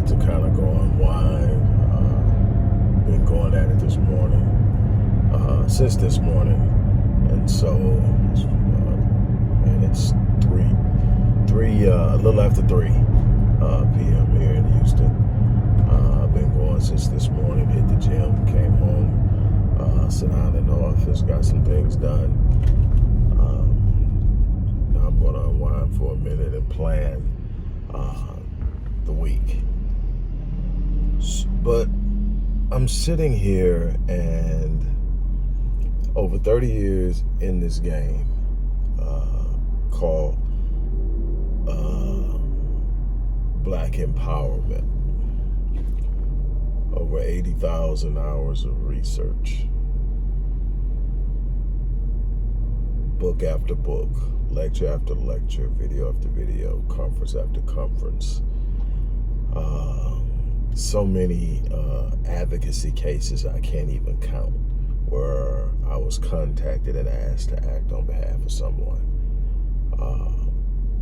needed to kind of go unwind. Been going at it this morning, since this morning, and so, and it's a little after 3 p.m. here in Houston. I've been going since this morning. Hit the gym, came home, sit down in the office, got some things done. Now I'm going to unwind for a minute and plan the week. But I'm sitting here, and over 30 years in this game called Black Empowerment, over 80,000 hours of research, book after book, lecture after lecture, video after video, conference after conference, so many advocacy cases I can't even count, where I was contacted and asked to act on behalf of someone.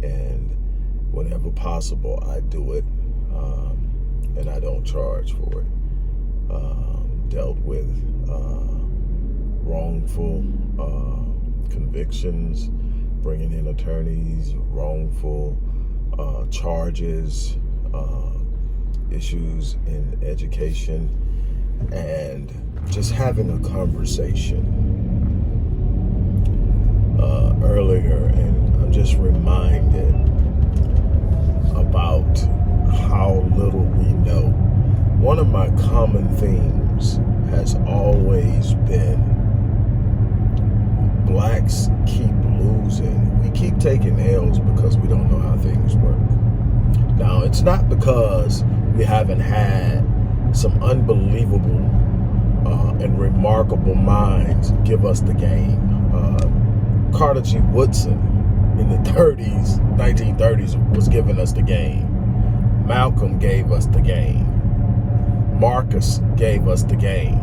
And whenever possible, I do it, and I don't charge for it. Dealt with wrongful convictions, bringing in attorneys, wrongful charges, issues in education, and just having a conversation earlier, and I'm just reminded about how little we know. One of my common themes has always been blacks keep losing. We keep taking L's because we don't know how things work. Now, it's not because we haven't had some unbelievable and remarkable minds give us the game. Carter G. Woodson in the 1930s was giving us the game. Malcolm gave us the game. Marcus gave us the game.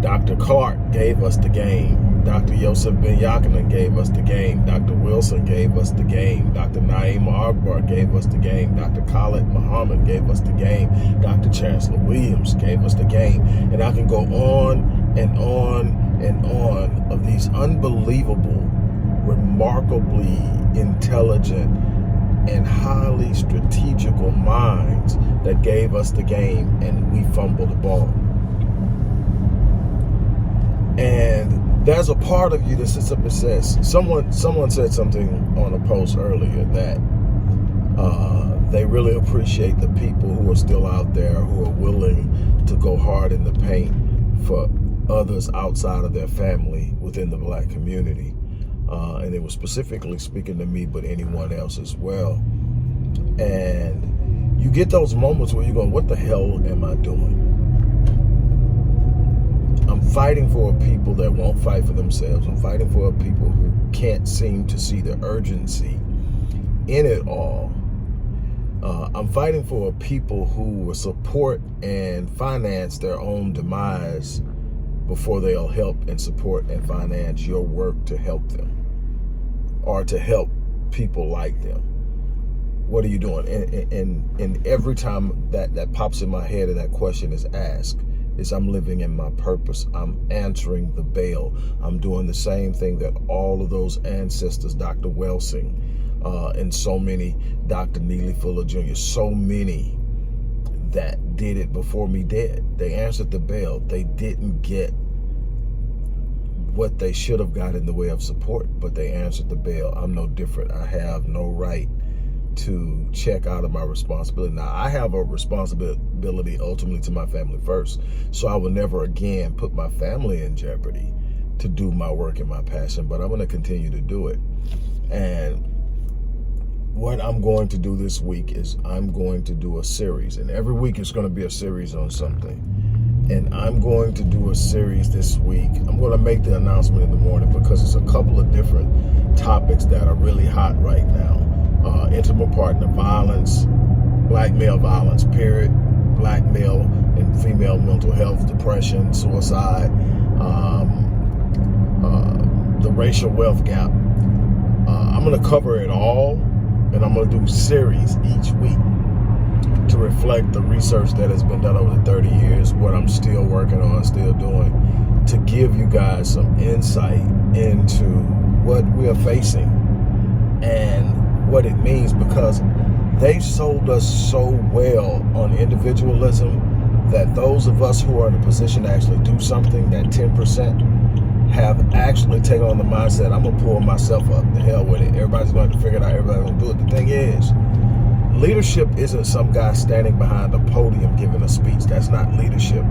Dr. Clark gave us the game. Dr. Yosef Ben Yakinen gave us the game. Dr. Wilson gave us the game. Dr. Naima Akbar gave us the game. Dr. Khalid Muhammad gave us the game. Dr. Chancellor Williams gave us the game. And I can go on and on and on of these unbelievable, remarkably intelligent, and highly strategical minds that gave us the game, and we fumbled the ball. And there's a part of you that sits up and says, someone said something on a post earlier that they really appreciate the people who are still out there, who are willing to go hard in the paint for others outside of their family within the black community. And it was specifically speaking to me, but anyone else as well. And you get those moments where you're going, what the hell am I doing? I'm fighting for people that won't fight for themselves. I'm fighting for people who can't seem to see the urgency in it all. I'm fighting for people who will support and finance their own demise before they'll help and support and finance your work to help them, or to help people like them. What are you doing? And every time that pops in my head and that question is asked, is I'm living in my purpose. I'm answering the bell. I'm doing the same thing that all of those ancestors, Dr. Welsing, and so many, Dr. Neely Fuller Jr., so many that did it before me did. They answered the bell. They didn't get what they should have got in the way of support, but they answered the bell. I'm no different. I have no right to check out of my responsibility. Now, I have a responsibility ultimately to my family first, so I will never again put my family in jeopardy to do my work and my passion, but I'm going to continue to do it. And what I'm going to do this week is I'm going to do a series, and every week it's going to be a series on something. And I'm going to do a series this week. I'm going to make the announcement in the morning because it's a couple of different topics that are really hot right now. Intimate partner violence, black male violence, period, black male and female mental health, depression, suicide, the racial wealth gap. I'm going to cover it all, and I'm going to do series each week. to reflect the research that has been done over the 30 years, what I'm still working on, still doing, to give you guys some insight into what we are facing and what it means, because they sold us so well on individualism that those of us who are in a position to actually do something, that 10%, have actually taken on the mindset, I'm gonna pull myself up, the hell with it. Everybody's going to figure it out, everybody's gonna do it. The thing is, leadership isn't some guy standing behind a podium giving a speech. That's not leadership.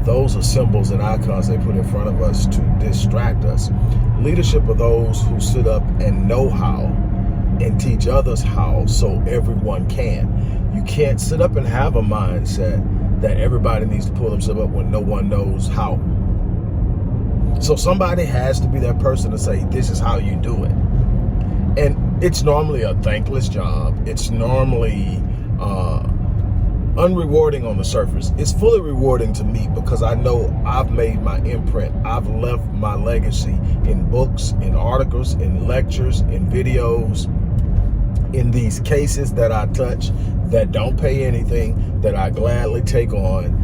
Those are symbols and icons they put in front of us to distract us. Leadership are those who sit up and know how and teach others how, so everyone can. You can't sit up and have a mindset that everybody needs to pull themselves up when no one knows how. So somebody has to be that person to say, this is how you do it. And it's normally a thankless job. It's normally unrewarding on the surface. It's fully rewarding to me because I know I've made my imprint. I've left my legacy in books, in articles, in lectures, in videos, in these cases that I touch that don't pay anything, that I gladly take on.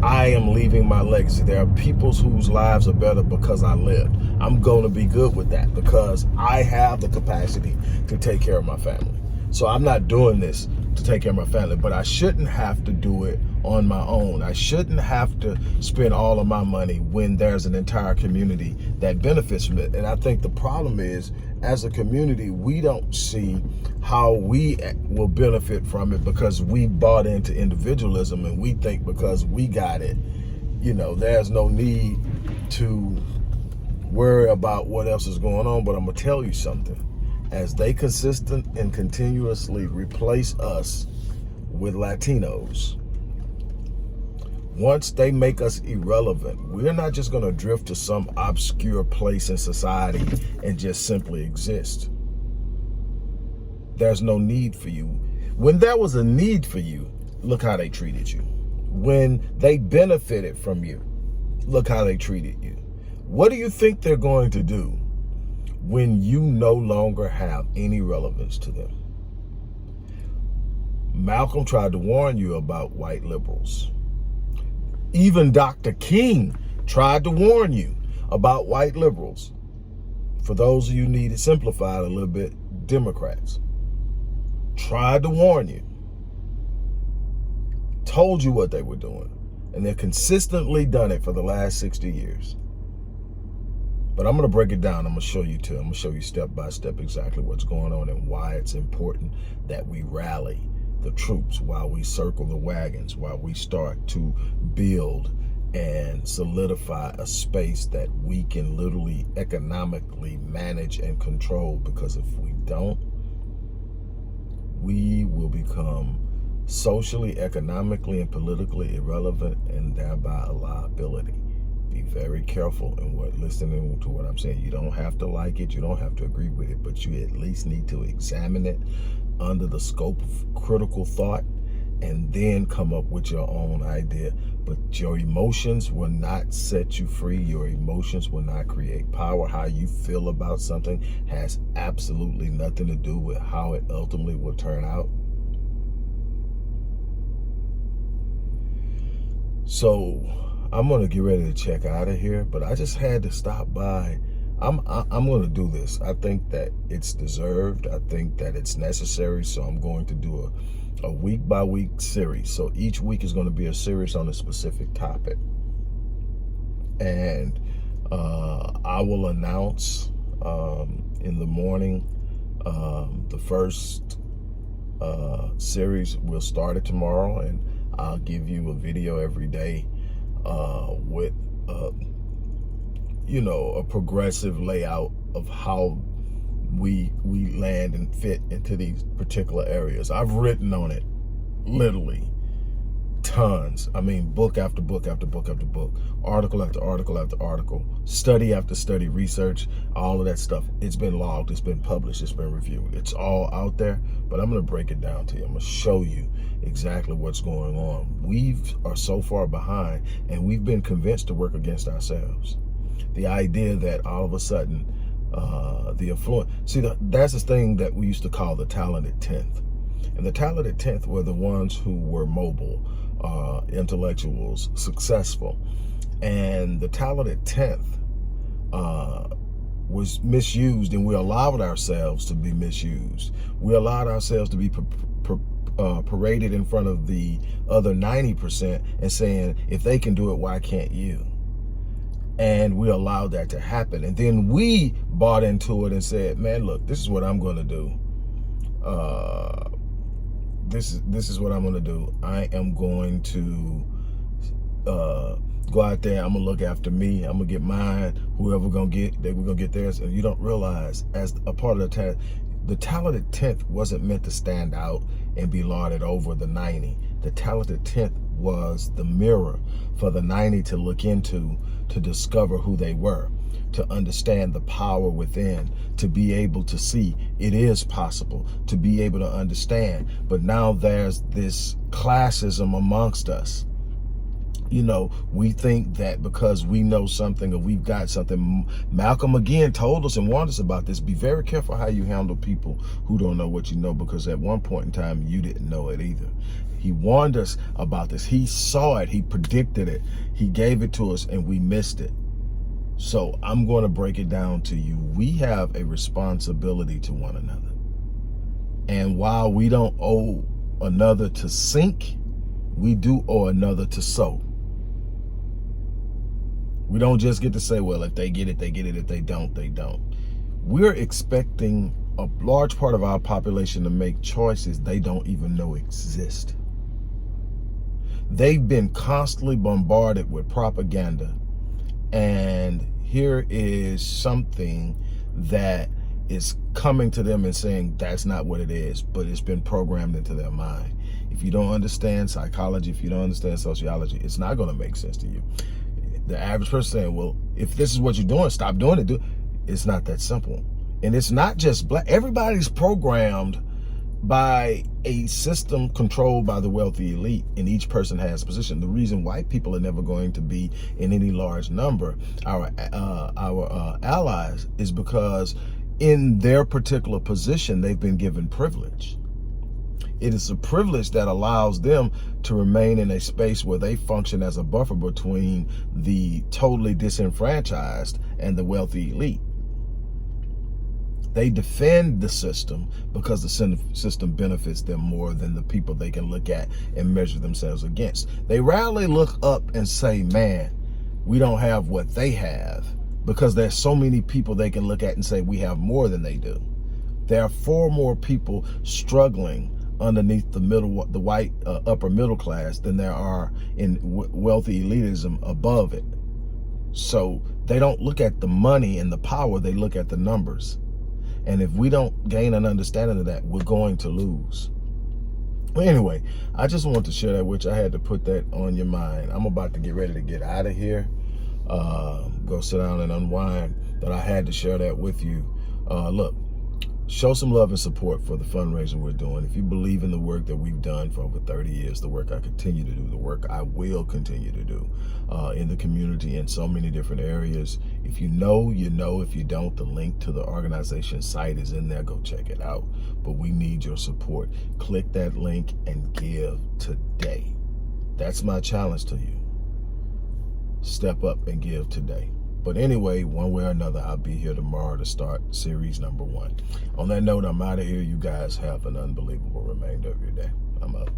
I am leaving my legacy. There are people whose lives are better because I lived. I'm going to be good with that because I have the capacity to take care of my family. So I'm not doing this to take care of my family, but I shouldn't have to do it on my own. I shouldn't have to spend all of my money when there's an entire community that benefits from it. And I think the problem is, as a community, we don't see how we will benefit from it because we bought into individualism, and we think because we got it, there's no need to worry about what else is going on. But I'm gonna tell you something. As they consistent and continuously replace us with Latinos, once they make us irrelevant, we're not just going to drift to some obscure place in society and just simply exist. There's no need for you. When there was a need for you, look how they treated you. When they benefited from you, look how they treated you. What do you think they're going to do when you no longer have any relevance to them? Malcolm tried to warn you about white liberals. Even Dr. King tried to warn you about white liberals. For those of you who need it simplified a little bit, Democrats tried to warn you, told you what they were doing, and they've consistently done it for the last 60 years. But I'm going to break it down. I'm going to show you too. I'm going to show you step by step exactly what's going on and why it's important that we rally the troops, while we circle the wagons, while we start to build and solidify a space that we can literally economically manage and control. Because if we don't, we will become socially, economically, and politically irrelevant, and thereby a liability. Be very careful in listening to what I'm saying. You don't have to like it, you don't have to agree with it, but you at least need to examine it under the scope of critical thought and then come up with your own idea. But your emotions will not set you free. Your emotions will not create power. How you feel about something has absolutely nothing to do with how it ultimately will turn out. So I'm going to get ready to check out of here, but I just had to stop by. I'm going to do this. I think that it's deserved. I think that it's necessary. So I'm going to do a week by week series. So each week is going to be a series on a specific topic. And I will announce in the morning the first series. We'll start it tomorrow, and I'll give you a video every day with a progressive layout of how we land and fit into these particular areas. I've written on it literally tons. I mean, book after book after book after book, article after article after article, study after study, research, all of that stuff. It's been logged, it's been published, it's been reviewed. It's all out there, but I'm going to break it down to you. I'm going to show you exactly what's going on. We are so far behind, and we've been convinced to work against ourselves. The idea that all of a sudden the affluent, see, that's this thing that we used to call the talented 10th. And the talented 10th were the ones who were mobile, intellectuals, successful. And the talented 10th was misused, and we allowed ourselves to be misused. We allowed ourselves to be paraded in front of the other 90% and saying, if they can do it, why can't you? And we allowed that to happen. And then we bought into it and said, man, look, this is what I'm going to do. This is what I'm going to do. I am going to go out there. I'm gonna look after me. I'm gonna get mine. Whoever gonna get, they were gonna get theirs. And you don't realize, as a part of the talented 10th wasn't meant to stand out and be lauded over the 90. The talented 10th was the mirror for the 90 to look into, to discover who they were, to understand the power within, to be able to see it is possible, to be able to understand. But now there's this classism amongst us. You know, we think that because we know something or we've got something. Malcolm again told us and warned us about this. Be very careful how you handle people who don't know what you know, because at one point in time, you didn't know it either. He warned us about this. He saw it. He predicted it. He gave it to us and we missed it. So I'm going to break it down to you. We have a responsibility to one another. And while we don't owe another to sink, we do owe another to sow. We don't just get to say, well, if they get it, they get it. If they don't, they don't. We're expecting a large part of our population to make choices they don't even know exist. They've been constantly bombarded with propaganda. And here is something that is coming to them and saying that's not what it is, but it's been programmed into their mind. If you don't understand psychology, if you don't understand sociology, it's not going to make sense to you. The average person saying, well, if this is what you're doing, stop doing it. It's not that simple. And it's not just black. Everybody's programmed by a system controlled by the wealthy elite, and each person has a position. The reason white people are never going to be in any large number, our allies, is because in their particular position, they've been given privilege. It is a privilege that allows them to remain in a space where they function as a buffer between the totally disenfranchised and the wealthy elite. They defend the system because the system benefits them more than the people they can look at and measure themselves against. They rarely look up and say, man, we don't have what they have, because there's so many people they can look at and say we have more than they do. There are far more people struggling underneath the white upper middle class than there are in wealthy elitism above it. So they don't look at the money and the power, they look at the numbers. And if we don't gain an understanding of that, we're going to lose. Well, anyway, I just wanted to share that, which I had to put that on your mind. I'm about to get ready to get out of here, go sit down and unwind, but I had to share that with you. Look, show some love and support for the fundraiser we're doing. If you believe in the work that we've done for over 30 years, the work I continue to do, the work I will continue to do in the community in so many different areas. If you know, you know. If you don't, the link to the organization site is in there. Go check it out. But we need your support. Click that link and give today. That's my challenge to you. Step up and give today. But anyway, one way or another, I'll be here tomorrow to start series number 1. On that note, I'm out of here. You guys have an unbelievable remainder of your day. I'm up.